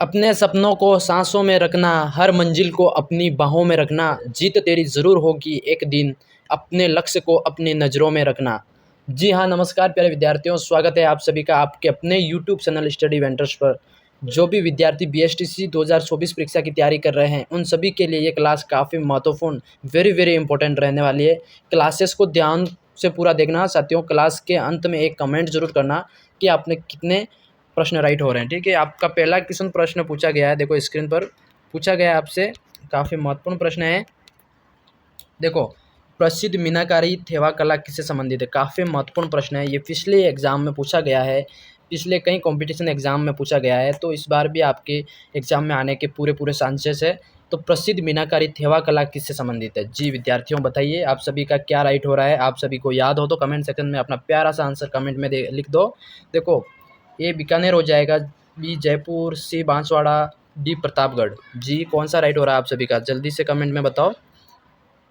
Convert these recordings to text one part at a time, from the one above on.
अपने सपनों को सांसों में रखना, हर मंजिल को अपनी बाहों में रखना, जीत तेरी ज़रूर होगी एक दिन, अपने लक्ष्य को अपनी नज़रों में रखना। जी हाँ, नमस्कार प्यारे विद्यार्थियों, स्वागत है आप सभी का आपके अपने यूट्यूब चैनल स्टडी वेंटर्स पर। जो भी विद्यार्थी बीएसटीसी 2024 परीक्षा की तैयारी कर रहे हैं, उन सभी के लिए ये क्लास काफ़ी महत्वपूर्ण, वेरी वेरी इंपॉर्टेंट रहने वाली है। क्लासेस को ध्यान से पूरा देखना साथियों। क्लास के अंत में एक कमेंट ज़रूर करना कि आपने कितने प्रश्न राइट हो रहे हैं। ठीक है, आपका पहला क्वेश्चन प्रश्न पूछा गया है, देखो स्क्रीन पर पूछा गया है आपसे, काफ़ी महत्वपूर्ण प्रश्न है। देखो, प्रसिद्ध मीनाकारी थेवा कला किससे संबंधित है? काफ़ी महत्वपूर्ण प्रश्न है ये, पिछले एग्जाम में पूछा गया है, पिछले कई कंपटीशन एग्जाम में पूछा गया है, तो इस बार भी आपके एग्जाम में आने के पूरे पूरे चांसेस है। तो प्रसिद्ध मीनाकारी थेवा कला किससे संबंधित है? जी विद्यार्थियों बताइए, आप सभी का क्या राइट हो रहा है? आप सभी को याद हो तो कमेंट सेक्शन में अपना प्यारा सा आंसर कमेंट में लिख दो। देखो, ए बीकानेर हो जाएगा, बी जयपुर, सी बांसवाड़ा, डी प्रतापगढ़। जी कौन सा राइट हो रहा है आप सभी का? जल्दी से कमेंट में बताओ।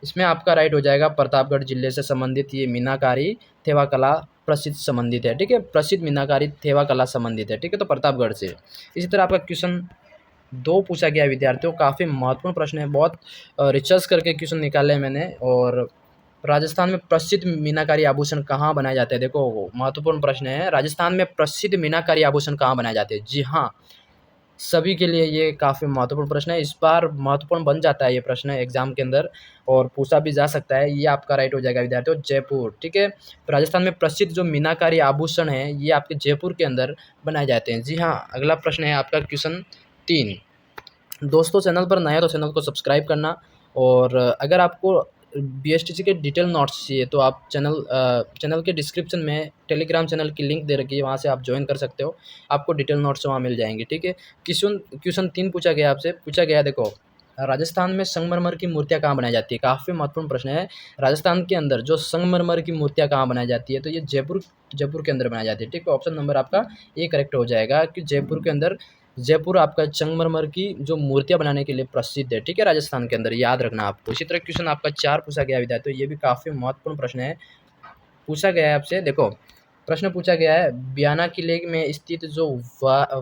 इसमें आपका राइट हो जाएगा प्रतापगढ़ जिले से संबंधित ये मीनाकारी थेवा कला प्रसिद्ध संबंधित है। ठीक है, प्रसिद्ध मीनाकारी थेवा कला संबंधित है। ठीक है, तो प्रतापगढ़ से। इसी तरह आपका क्वेश्चन 2 पूछा गया है विद्यार्थियों, काफ़ी महत्वपूर्ण प्रश्न है, बहुत रिसर्च करके क्वेश्चन निकाले हैं मैंने। और राजस्थान में प्रसिद्ध मीनाकारी आभूषण कहाँ बनाए जाते हैं? देखो महत्वपूर्ण प्रश्न है, राजस्थान में प्रसिद्ध मीनाकारी आभूषण कहाँ बनाए जाते हैं? जी हाँ, सभी के लिए ये काफ़ी महत्वपूर्ण प्रश्न है। इस बार महत्वपूर्ण बन जाता है ये प्रश्न एग्जाम के अंदर, और पूछा भी जा सकता है। ये आपका राइट हो जाएगा विद्यार्थियों, जयपुर। ठीक है, राजस्थान में प्रसिद्ध जो मीनाकारी आभूषण है ये आपके जयपुर के अंदर बनाए जाते हैं। जी हाँ, अगला प्रश्न है आपका क्वेश्चन 3। दोस्तों, चैनल पर नए हो तो चैनल को सब्सक्राइब करना, और अगर आपको बीएसटीसी के डिटेल नोट्स चाहिए तो आप चैनल के डिस्क्रिप्शन में टेलीग्राम चैनल की लिंक दे रखी है, वहाँ से आप ज्वाइन कर सकते हो, आपको डिटेल नोट्स वहाँ मिल जाएंगे। ठीक है, क्वेश्चन 3 पूछा गया आपसे, पूछा गया देखो, राजस्थान में संगमरमर की मूर्तियाँ कहाँ बनाई जाती है? काफ़ी महत्वपूर्ण प्रश्न है। राजस्थान के अंदर जो संगमरमर की मूर्तियाँ कहाँ बनाई जाती है? तो ये जयपुर के अंदर बनाई जाती है। ठीक है, ऑप्शन नंबर आपका ए करेक्ट हो जाएगा कि जयपुर के अंदर, जयपुर आपका संगमरमर की जो मूर्तियाँ बनाने के लिए प्रसिद्ध है। ठीक है, राजस्थान के अंदर, याद रखना आपको। इसी तरह क्वेश्चन आपका 4 पूछा गया विद्यार्थियों, ये भी काफ़ी महत्वपूर्ण प्रश्न है। पूछा गया है आपसे, देखो प्रश्न पूछा गया है, बियाना किले में स्थित जो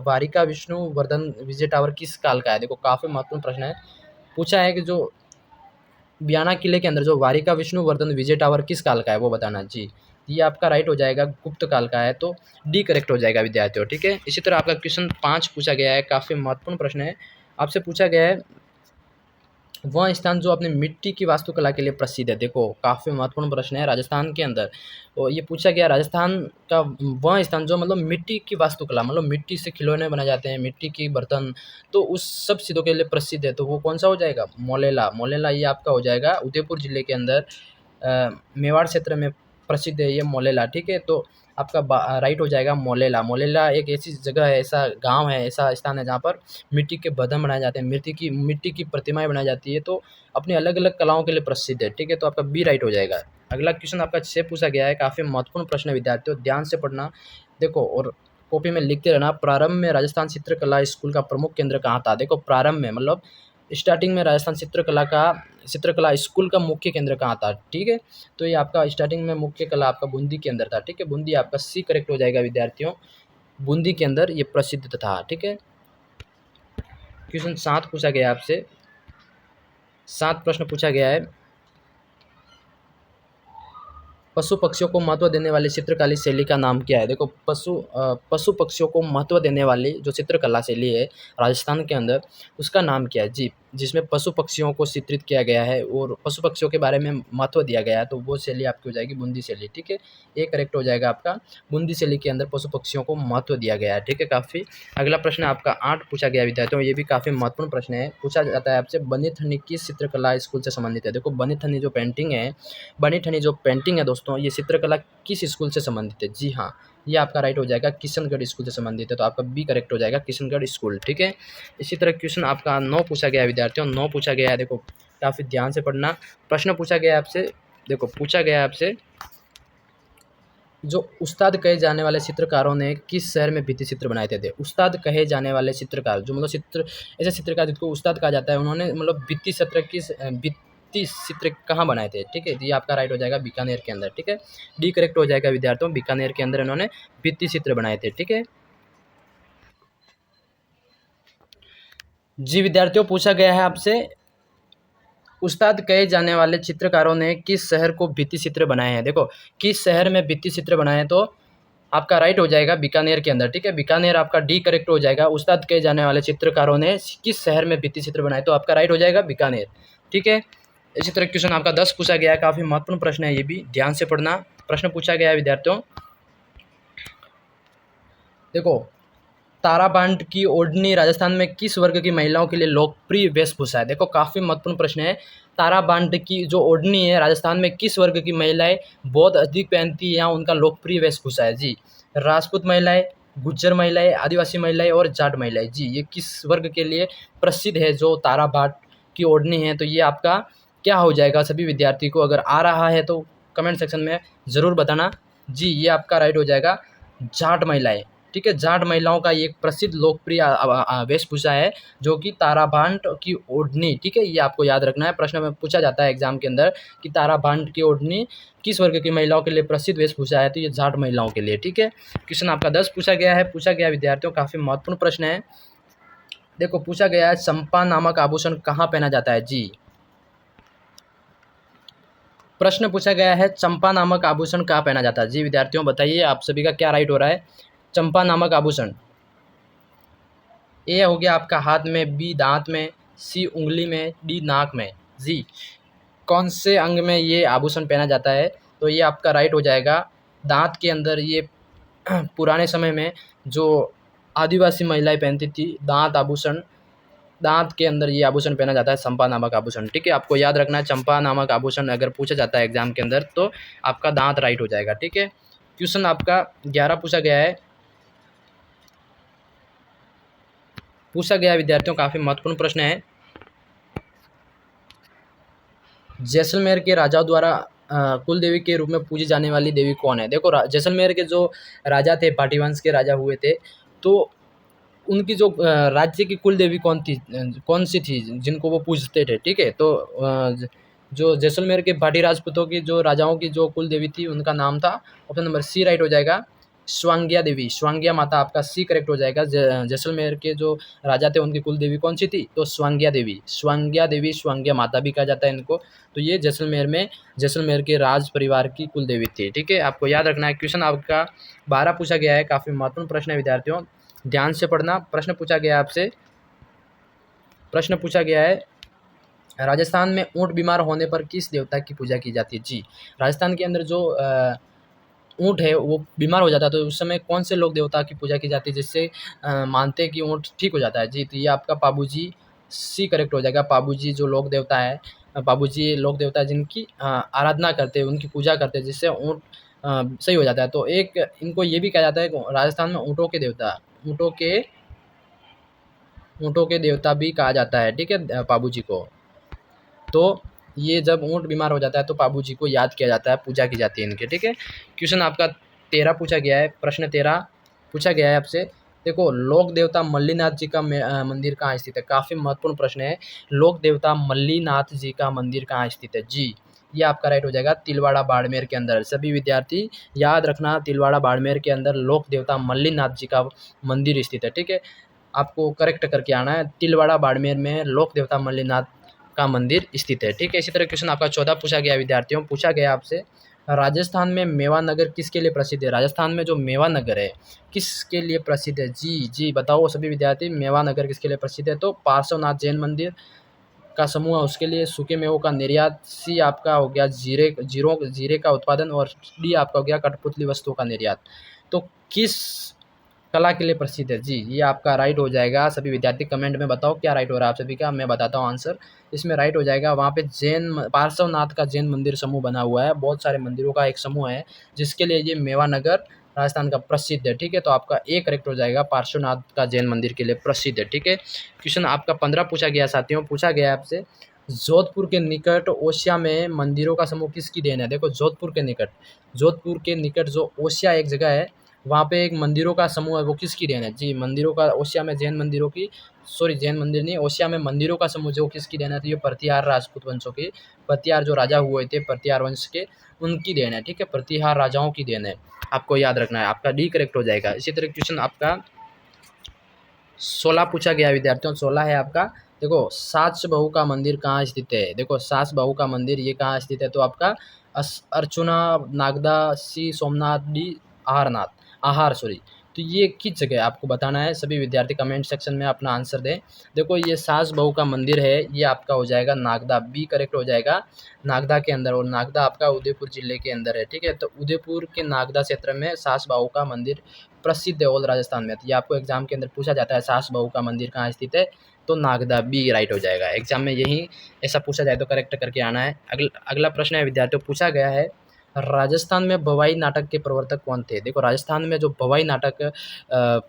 वारिका विष्णु वर्धन विजय टावर किस काल का है? देखो काफ़ी महत्वपूर्ण प्रश्न है। पूछा है कि जो बियाना किले के अंदर जो वारिका विष्णु वर्धन विजय टावर किस काल का है, वो बताना। जी, ये आपका राइट हो जाएगा, गुप्त काल का है, तो डी करेक्ट हो जाएगा विद्यार्थियों। ठीक है, इसी तरह आपका क्वेश्चन 5 पूछा गया है, काफ़ी महत्वपूर्ण प्रश्न है। आपसे पूछा गया है, वह स्थान जो अपनी मिट्टी की वास्तुकला के लिए प्रसिद्ध है। देखो काफ़ी महत्वपूर्ण प्रश्न है, राजस्थान के अंदर, और ये पूछा गया राजस्थान का वह स्थान जो मतलब मिट्टी की वास्तुकला, मतलब मिट्टी से खिलौने बनाए जाते हैं, मिट्टी की बर्तन, तो उस सब चीज़ों के लिए प्रसिद्ध है, तो वो कौन सा हो जाएगा? मोलेला। मोलेला ये आपका हो जाएगा उदयपुर जिले के अंदर, मेवाड़ क्षेत्र में प्रसिद्ध है ये मोलेला। ठीक है, तो आपका राइट हो जाएगा मोलेला। मोलेला एक ऐसी जगह है, ऐसा गांव है, ऐसा स्थान है जहाँ पर मिट्टी के बर्तन बनाए जाते हैं, मिट्टी की प्रतिमाएं बनाई जाती है, तो अपनी अलग अलग कलाओं के लिए प्रसिद्ध है। ठीक है, तो आपका बी राइट हो जाएगा। अगला क्वेश्चन आपका 6 पूछा गया है, काफ़ी महत्वपूर्ण प्रश्न है विद्यार्थियों, ध्यान से पढ़ना। देखो और कॉपी में लिखते रहना, प्रारंभ में राजस्थान चित्रकला स्कूल का प्रमुख केंद्र कहाँ था? देखो प्रारंभ में मतलब स्टार्टिंग में राजस्थान चित्रकला स्कूल का मुख्य केंद्र कहाँ था? ठीक है, तो ये आपका स्टार्टिंग में मुख्य कला आपका बूंदी के अंदर था। ठीक है, बूंदी आपका सी करेक्ट हो जाएगा विद्यार्थियों, बूंदी के अंदर ये प्रसिद्ध था। ठीक है, क्वेश्चन 7 पूछा गया आपसे, 7 प्रश्न पूछा गया है, पशु पक्षियों को महत्व देने वाली चित्रकला शैली का नाम क्या है? देखो पशु पक्षियों को महत्व देने वाली जो चित्रकला शैली है राजस्थान के अंदर, उसका नाम क्या है? जी, जिसमें पशु पक्षियों को चित्रित किया गया है और पशु पक्षियों के बारे में महत्व दिया गया है, तो वो शैली आपकी हो जाएगी बूंदी शैली। ठीक है, ये करेक्ट हो जाएगा आपका, बूंदी शैली के अंदर पशु पक्षियों को महत्व दिया गया है। ठीक है, काफ़ी। अगला प्रश्न आपका 8 पूछा गया विद्यार्थियों, ये भी काफ़ी महत्वपूर्ण प्रश्न है। पूछा जाता है आपसे, बनी ठनी किस चित्रकला स्कूल से संबंधित है? देखो बनी ठनी जो पेंटिंग है, बनी ठनी जो पेंटिंग है दोस्तों, ये चित्रकला किस स्कूल से संबंधित है? जी हाँ, ये आपका राइट हो जाएगा, किशनगढ़ स्कूल से संबंधित है, तो आपका बी करेक्ट हो जाएगा, किशनगढ़ स्कूल। ठीक है, इसी तरह क्वेश्चन आपका 9 पूछा गया है विद्यार्थियों, 9 पूछा गया है, देखो काफ़ी ध्यान से पढ़ना। प्रश्न पूछा गया है आपसे, देखो पूछा गया है आपसे, जो उस्ताद कहे जाने वाले चित्रकारों ने किस शहर में भित्ति चित्र बनाए थे? उस्ताद कहे जाने वाले चित्रकार, जो मतलब ऐसे चित्रकार जिनको उस्ताद कहा जाता है, उन्होंने मतलब भित्ति चित्र कहाँ बनाए थे? ठीक है, ये आपका राइट हो जाएगा, बीकानेर के अंदर। ठीक है, डी करेक्ट हो जाएगा विद्यार्थियों, बीकानेर के अंदर इन्होंने भित्ति चित्र बनाए थे। ठीक है, जी विद्यार्थियों, पूछा गया है आपसे, उस्ताद कहे जाने वाले चित्रकारों ने किस शहर को भित्ति चित्र बनाए हैं। देखो, किस शहर में भित्ति चित्र बनाए हैं, तो आपका राइट हो जाएगा बीकानेर के अंदर। ठीक है, बीकानेर आपका डी करेक्ट हो जाएगा। उस्ताद कहे जाने वाले चित्रकारों ने किस शहर में भित्ति चित्र बनाए, तो आपका राइट हो जाएगा बीकानेर। ठीक है, इसी तरह क्वेश्चन आपका 10 पूछा गया है, काफ़ी महत्वपूर्ण प्रश्न है, ये भी ध्यान से पढ़ना। प्रश्न पूछा गया है विद्यार्थियों, देखो, ताराबांट की ओढ़नी राजस्थान में किस वर्ग की महिलाओं के लिए लोकप्रिय वेशभूषा है। देखो, काफ़ी महत्वपूर्ण प्रश्न है। ताराबांट की जो ओढ़नी है राजस्थान में किस वर्ग की महिलाएं बहुत अधिक पहनती है, या उनका लोकप्रिय वेशभूषा है। जी, राजपूत महिलाएं, गुज्जर महिलाएं, आदिवासी महिलाएं और जाट महिलाएं। जी, ये किस वर्ग के लिए प्रसिद्ध है जो ताराबांट की ओढ़नी है, तो ये आपका क्या हो जाएगा। सभी विद्यार्थी को अगर आ रहा है तो कमेंट सेक्शन में ज़रूर बताना। जी, ये आपका राइट हो जाएगा जाट महिलाएं। ठीक है, जाट महिलाओं का ये एक प्रसिद्ध लोकप्रिय वेशभूषा है जो कि ताराबांट की ओढ़नी। ठीक है, ये आपको याद रखना है, प्रश्न में पूछा जाता है एग्जाम के अंदर कि ताराबांट की ओढ़नी किस वर्ग की महिलाओं के लिए प्रसिद्ध वेशभूषा है, तो ये जाट महिलाओं के लिए। ठीक है, क्वेश्चन आपका 10 पूछा गया है, पूछा गया विद्यार्थियों, काफ़ी महत्वपूर्ण प्रश्न है। देखो, पूछा गया है चंपा नामक आभूषण कहाँ पहना जाता है। जी, प्रश्न पूछा गया है चंपा नामक आभूषण कहाँ पहना जाता है। जी विद्यार्थियों, बताइए आप सभी का क्या राइट हो रहा है। चंपा नामक आभूषण, ए हो गया आपका हाथ में, बी दांत में, सी उंगली में, डी नाक में। जी, कौन से अंग में ये आभूषण पहना जाता है, तो ये आपका राइट हो जाएगा दांत के अंदर। ये पुराने समय में जो आदिवासी महिलाएं पहनती थी दांत आभूषण, दांत के अंदर ये आभूषण पहना जाता है, चंपा नामक आभूषण। ठीक है, आपको याद रखना है, चंपा नामक आभूषण अगर पूछा जाता है एग्जाम के अंदर तो आपका दांत राइट हो जाएगा। ठीक है, क्वेश्चन आपका 11 पूछा गया है, पूछा गया विद्यार्थियों, काफ़ी महत्वपूर्ण प्रश्न है। जैसलमेर के राजाओं द्वारा कुल देवी के रूप में पूजी जाने वाली देवी कौन है। देखो, जैसलमेर के जो राजा थे, पाटी वंश के राजा हुए थे, तो उनकी जो राज्य की कुल देवी कौन सी थी जिनको वो पूजते थे। ठीक है, तो जो जैसलमेर के भाटी राजपूतों की जो राजाओं की जो कुल देवी थी उनका नाम था, ऑप्शन नंबर सी राइट हो जाएगा, स्वांग्या देवी। स्वांग्या माता आपका सी करेक्ट हो जाएगा। जैसलमेर के जो राजा थे उनकी कुल देवी कौन सी थी, तो स्वांग्या देवी। स्वांग्या देवी, स्वांग्या माता भी कहा जाता है इनको। तो ये जैसलमेर के राज परिवार की कुल देवी थी। ठीक है, आपको याद रखना है। क्वेश्चन आपका 12 पूछा गया है, काफ़ी महत्वपूर्ण प्रश्न है विद्यार्थियों, ध्यान से पढ़ना। प्रश्न पूछा गया है आपसे, प्रश्न पूछा गया है, राजस्थान में ऊँट बीमार होने पर किस देवता की पूजा की जाती है। जी, राजस्थान के अंदर जो ऊँट है वो बीमार हो जाता है तो उस समय कौन से लोक देवता की पूजा की जाती है जिससे मानते हैं कि ऊँट ठीक हो जाता है। जी, तो ये आपका पाबूजी, सी करेक्ट हो जाएगा। पाबूजी जो लोक देवता है, पाबूजी लोक देवता है जिनकी आराधना करते हैं, उनकी पूजा करते हैं, जिससे ऊँट सही हो जाता है। तो एक इनको ये भी कहा जाता है कि राजस्थान में ऊँटों के देवता, ऊँटों के देवता भी कहा जाता है। ठीक है, पाबूजी को। तो ये जब ऊँट बीमार हो जाता है तो पाबूजी को याद किया जाता है, पूजा की जाती है इनके। ठीक है, क्वेश्चन आपका 13 पूछा गया है, प्रश्न 13 पूछा गया है आपसे। देखो, लोक देवता मल्लीनाथ जी का मंदिर कहाँ स्थित है। काफ़ी महत्वपूर्ण प्रश्न है, लोक देवता मल्लीनाथ जी का मंदिर कहाँ स्थित है। जी, ये आपका राइट हो जाएगा तिलवाड़ा बाड़मेर के अंदर। सभी विद्यार्थी याद रखना, तिलवाड़ा बाड़मेर के अंदर लोक देवता मल्लीनाथ जी का मंदिर स्थित है। ठीक है, आपको करेक्ट करके आना है, तिलवाड़ा बाड़मेर में लोक देवता मल्लीनाथ का मंदिर स्थित है। ठीक है, इसी तरह क्वेश्चन आपका 14 पूछा गया विद्यार्थियों, पूछा गया आपसे, राजस्थान में मेवा नगर किसके लिए प्रसिद्ध है। राजस्थान में जो मेवा नगर है किसके लिए प्रसिद्ध है। जी बताओ सभी विद्यार्थी, मेवा नगर किसके लिए प्रसिद्ध है, तो पार्श्वनाथ जैन मंदिर का समूह है उसके लिए, सूखे मेवों का निर्यात, सी आपका हो गया जीरे का उत्पादन, और डी आपका हो गया कठपुतली वस्तुओं का निर्यात। तो किस कला के लिए प्रसिद्ध है। जी, ये आपका राइट हो जाएगा। सभी विद्यार्थी कमेंट में बताओ क्या राइट हो रहा है आप सभी का, मैं बताता हूँ आंसर। इसमें राइट हो जाएगा, वहाँ पे पार्श्वनाथ का जैन मंदिर समूह बना हुआ है, बहुत सारे मंदिरों का एक समूह है जिसके लिए ये मेवा नगर राजस्थान का प्रसिद्ध है। ठीक है, तो आपका ए करेक्ट हो जाएगा, पार्श्वनाथ का जैन मंदिर के लिए प्रसिद्ध है। ठीक है, क्वेश्चन आपका 15 पूछा गया साथियों, पूछा गया आपसे, जोधपुर के निकट ओसिया में मंदिरों का समूह किसकी देन है। देखो, जोधपुर के निकट जो ओसिया एक जगह है, वहाँ पे एक मंदिरों का समूह है, वो किसकी देन है। जी, मंदिरों का ओसिया में जैन मंदिर नहीं, ओसिया में मंदिरों का समूह जो किसकी देन है, तो ये प्रतिहार राजपूत वंशों के, प्रतिहार जो राजा हुए थे प्रतिहार वंश के, उनकी देन है। ठीक है, प्रतिहार राजाओं की देन है, आपको याद रखना है, आपका डी करेक्ट हो जाएगा। इसी तरह क्वेश्चन आपका 16 पूछा गया विद्यार्थियों, 16 है आपका। देखो सास बहू का मंदिर कहाँ स्थित है? देखो सास बहू का मंदिर ये कहाँ स्थित है? तो आपका अर्चुना, नागदा, सी सोमनाथ, डी आहार सॉरी। तो ये किस जगह आपको बताना है। सभी विद्यार्थी कमेंट सेक्शन में अपना आंसर दें। देखो ये सास बहू का मंदिर है, ये आपका हो जाएगा नागदा, बी करेक्ट हो जाएगा, नागदा के अंदर। और नागदा आपका उदयपुर जिले के अंदर है, ठीक है। तो उदयपुर के नागदा क्षेत्र में सास बहू का मंदिर प्रसिद्ध है ऑल राजस्थान में। तो ये आपको एग्जाम के अंदर पूछा जाता है, सास बहू का मंदिर कहाँ स्थित है? तो नागदा, बी राइट हो जाएगा। एग्जाम में यही ऐसा पूछा जाए तो करेक्ट करके आना है। अगला प्रश्न है विद्यार्थियों, पूछा गया है राजस्थान में भवाई नाटक के प्रवर्तक कौन थे? देखो राजस्थान में जो भवाई नाटक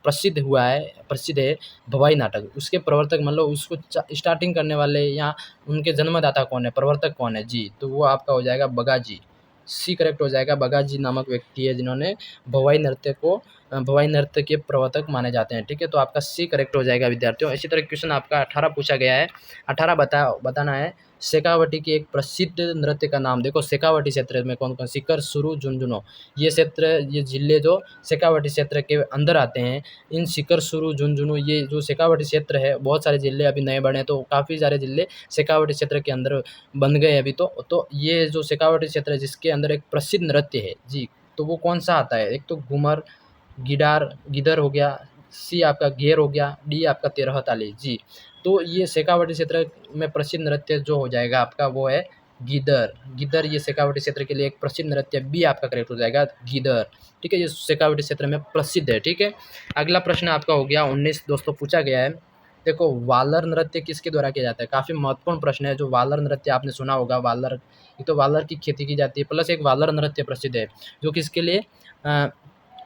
प्रसिद्ध है भवाई नाटक, उसके प्रवर्तक मतलब उसको स्टार्टिंग करने वाले या उनके जन्मदाता कौन है, प्रवर्तक कौन है? जी, तो वो आपका हो जाएगा बगाजी, सी करेक्ट हो जाएगा। बगाजी नामक व्यक्ति है जिन्होंने भवाई नृत्य के प्रवर्तक माने जाते हैं, ठीक है। तो आपका सी करेक्ट हो जाएगा विद्यार्थियों। इसी तरह क्वेश्चन आपका 18 पूछा गया है। 18 बताना है शेखावटी की एक प्रसिद्ध नृत्य का नाम। देखो शेखावटी क्षेत्र में कौन कौन, सीकर, सुरु, झुंझुनू, ये क्षेत्र, ये जिले जो शेखावटी क्षेत्र के अंदर आते हैं। इन सीकर, सुरु, झुंझुनू, ये जो शेखावटी क्षेत्र है, बहुत सारे जिले अभी नए बने, तो काफ़ी सारे जिले शेखावटी क्षेत्र के अंदर बन गए अभी। तो ये जो शेखावटी क्षेत्र है जिसके अंदर एक प्रसिद्ध नृत्य है जी, तो वो कौन सा आता है? एक तो घूमर, गिदर हो गया, सी आपका घेर हो गया, डी आपका तेरह ताली। जी, तो ये शेखावटी क्षेत्र में प्रसिद्ध नृत्य जो हो जाएगा आपका वो है गिदर। ये शेखावटी क्षेत्र के लिए एक प्रसिद्ध नृत्य, बी आपका करेक्ट हो जाएगा गिदर, ठीक है। ये शेखावटी क्षेत्र में प्रसिद्ध है, ठीक है। अगला प्रश्न आपका हो गया 19 दोस्तों, पूछा गया है। देखो वालर नृत्य किसके द्वारा किया जाता है? काफ़ी महत्वपूर्ण प्रश्न है। जो वालर नृत्य आपने सुना होगा, वालर, एक तो वालर की खेती की जाती है, प्लस एक वालर नृत्य प्रसिद्ध है जो किसके लिए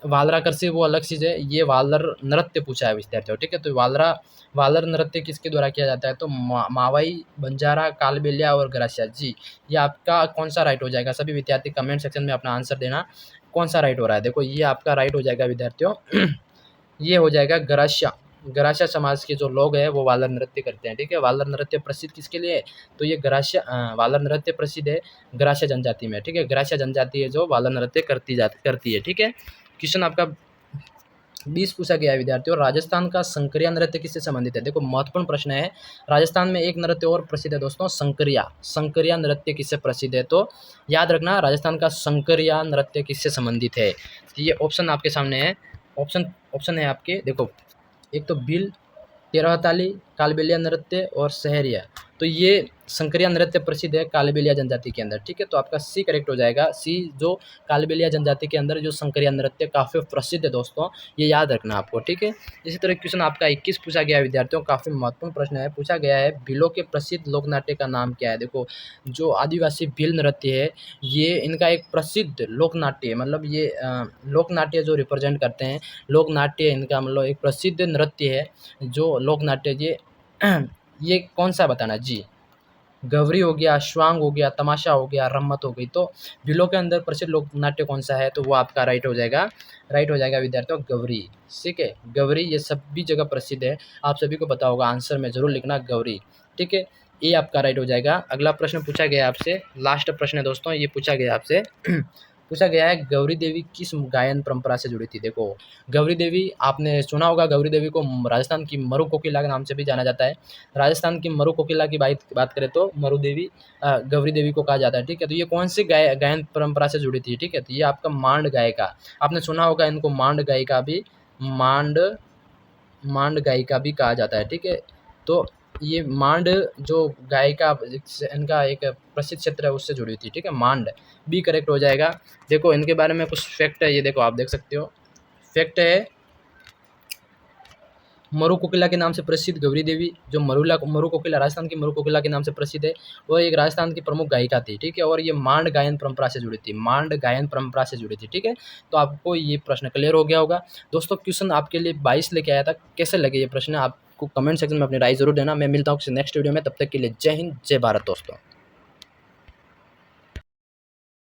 वालरा से वो अलग चीज़ है। ये वालर नृत्य पूछा है विद्यार्थियों, ठीक है। तो वालर नृत्य किसके द्वारा किया जाता है? तो मावाई, बंजारा, कालबेलिया और गरासिया। जी, ये आपका कौन सा राइट हो जाएगा? सभी विद्यार्थी कमेंट सेक्शन में अपना आंसर देना, कौन सा राइट हो रहा है। देखो ये आपका राइट हो जाएगा विद्यार्थियों ये हो जाएगा गरासिया। गरासिया समाज के जो लोग हैं वो वालर नृत्य करते हैं, ठीक है। वालर नृत्य प्रसिद्ध किसके लिए है? तो ये वालर नृत्य प्रसिद्ध है गरासिया जनजाति में, ठीक है। गरासिया जनजाति है जो वालर नृत्य करती है, ठीक है। क्वेश्चन आपका 20 पूछा गया है विद्यार्थियों, राजस्थान का संकरिया नृत्य किससे संबंधित है? देखो महत्वपूर्ण प्रश्न है। राजस्थान में एक नृत्य और प्रसिद्ध है दोस्तों, संकरिया नृत्य किससे प्रसिद्ध है? तो याद रखना राजस्थान का संकरिया नृत्य किससे संबंधित है। तो ये ऑप्शन आपके सामने है। ऑप्शन है आपके, देखो एक तो भील, तेरह ताली, कालबेलिया नृत्य और सहरिया। तो ये संकरिया नृत्य प्रसिद्ध है कालबेलिया जनजाति के अंदर, ठीक है। तो आपका सी करेक्ट हो जाएगा, सी जो कालबेलिया जनजाति के अंदर जो संकरिया नृत्य काफ़ी प्रसिद्ध है दोस्तों, ये याद रखना आपको, ठीक है। इसी तरह क्वेश्चन आपका 21 पूछा गया है विद्यार्थियों, काफ़ी महत्वपूर्ण प्रश्न है। पूछा गया है भीलों के प्रसिद्ध लोकनाट्य का नाम क्या है? देखो जो आदिवासी भील नृत्य है, ये इनका एक प्रसिद्ध लोकनाट्य है, मतलब ये लोकनाट्य जो रिप्रेजेंट करते हैं, लोकनाट्य इनका मतलब एक प्रसिद्ध नृत्य है जो लोकनाट्य। ये कौन सा बताना? जी, गवरी हो गया, श्वांग हो गया, तमाशा हो गया, रम्मत हो गई। तो भीलों के अंदर प्रसिद्ध लोक नाट्य कौन सा है? तो वो आपका राइट हो जाएगा विद्यार्थियों गवरी, ठीक है। गवरी ये सभी जगह प्रसिद्ध है, आप सभी को पता होगा, आंसर में जरूर लिखना गवरी, ठीक है। ये आपका राइट हो जाएगा। अगला प्रश्न पूछा गया आपसे, लास्ट प्रश्न है दोस्तों, ये पूछा गया आपसे पूछा गया है गौरी देवी किस गायन परंपरा से जुड़ी थी? देखो गौरी देवी आपने सुना होगा, गौरी देवी को राजस्थान की मरु कोकिला के नाम से भी जाना जाता है। राजस्थान की मरु कोकिला की बात करें तो गौरी देवी को कहा जाता है, ठीक है। तो ये कौन सी गायन परंपरा से जुड़ी थी? ठीक है, तो ये आपका मांड गायिका, आपने सुना होगा इनको मांड गायिका भी कहा जाता है, ठीक है। तो ये मांड जो गायिका इनका एक प्रसिद्ध क्षेत्र है उससे जुड़ी थी, ठीक है। मांड, बी करेक्ट हो जाएगा। देखो इनके बारे में कुछ फैक्ट है, ये देखो आप देख सकते हो। फैक्ट है मरु कोकिला के नाम से प्रसिद्ध गौरी देवी, जो मरु कोकिला राजस्थान की मरु कोकिला के नाम से प्रसिद्ध है, वो एक राजस्थान की प्रमुख गायिका थी, ठीक है। और ये मांड गायन परंपरा से जुड़ी थी, ठीक है। तो आपको ये प्रश्न क्लियर हो गया होगा दोस्तों। क्वेश्चन आपके लिए 22 लेके आया था, कैसे लगे ये प्रश्न आपको कमेंट सेक्शन में अपनी राय जरूर देना। मैं मिलता हूँ नेक्स्ट वीडियो में, तब तक के लिए जय हिंद, जय भारत दोस्तों।